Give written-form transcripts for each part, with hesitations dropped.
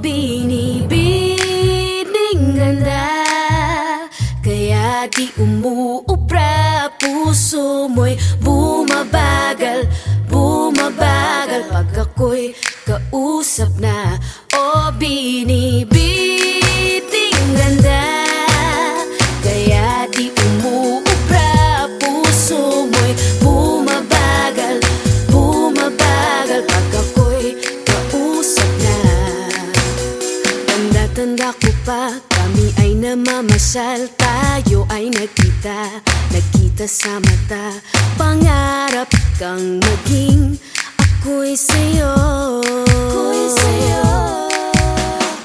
binibining ganda, kaya di umuubra. Puso mo'y bumabagal, bumabagal pag ako'y kausap na. O binibining ganda, kaya di umuubra. Puso mo'y bumabagal, bumabagal pag ako'y kausap na. Tanda-tanda ko pa, kami ay namamasyal. Tayo ay nagkita sa mata. Pangarap kang maging ako'y sa'yo.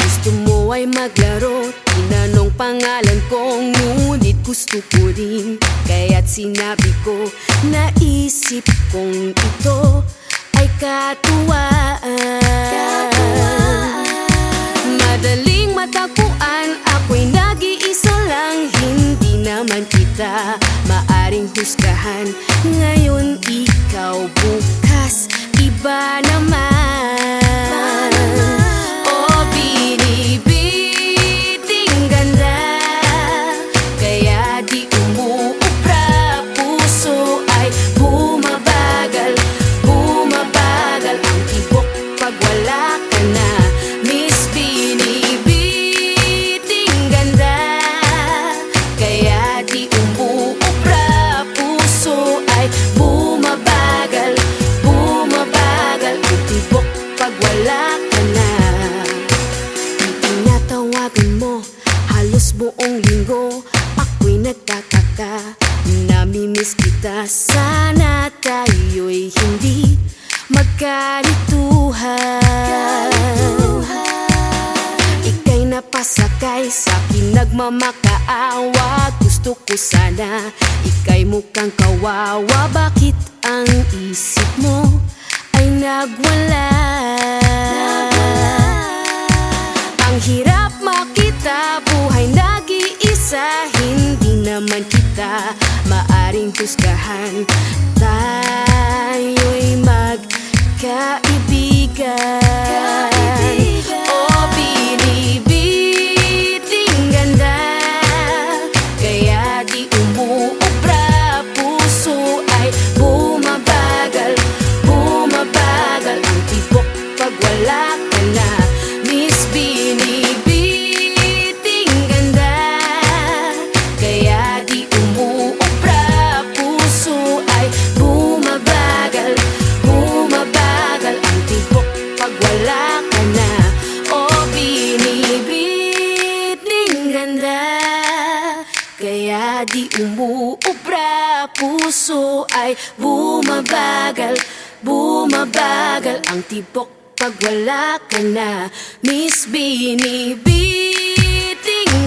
Gusto mo ay maglaro, tinanong pangalan ko, ngunit gusto ko rin. Kaya't sinabi ko, naisip kong ito ay katuwaan. Madaling matagpuan, ako'y nag-iisa lang. Hindi naman kita maaring husgahan. Ngayon ikaw, bukas iba naman. O binibining ganda, kaya di umuubra. Puso ay bumabagal, bumabagal ang tibok pag wala ka na. Miss binibining ganda, kaya di umuubra. Puso ay bumabagal, bumabagal ang tibok pag wala ka na. Tinatawagan mo halos buong linggo, ako'y nagtataka, namimiss kita. Sana tayo'y hindi magkalituhan. Ika'y napasakay sa'kin, nagmamakaawa. Gusto ko sana ika'y mukhang kawawa. Bakit ang isip mo ay nagwala? Ang hirap makita, buhay nag-iisa. Hindi naman kita maaring husgahan. Tayo'y magkaibigan. O binibining ganda, kaya di umuubra. Puso ay bumabagal, bumabagal ang tibok pag wala ka na. Miss binibining ganda, kaya di umuubra. Puso ay bumabagal, bumabagal ang tibok pag wala ka na. O binibining ganda, kaya di umuubra. Puso ay bumabagal, bumabagal ang tibok pag wala ka na. Miss binibining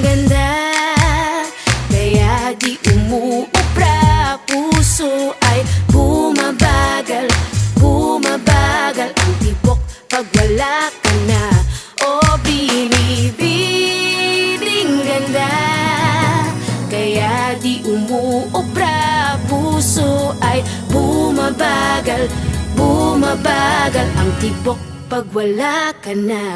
ganda, kaya di umuubra. Puso ay bumabagal, bumabagal ang tibok pag wala ka na. O binibining ganda, kaya di umuubra. Puso ay bumabagal, bumabagal ang tibok pag wala ka na.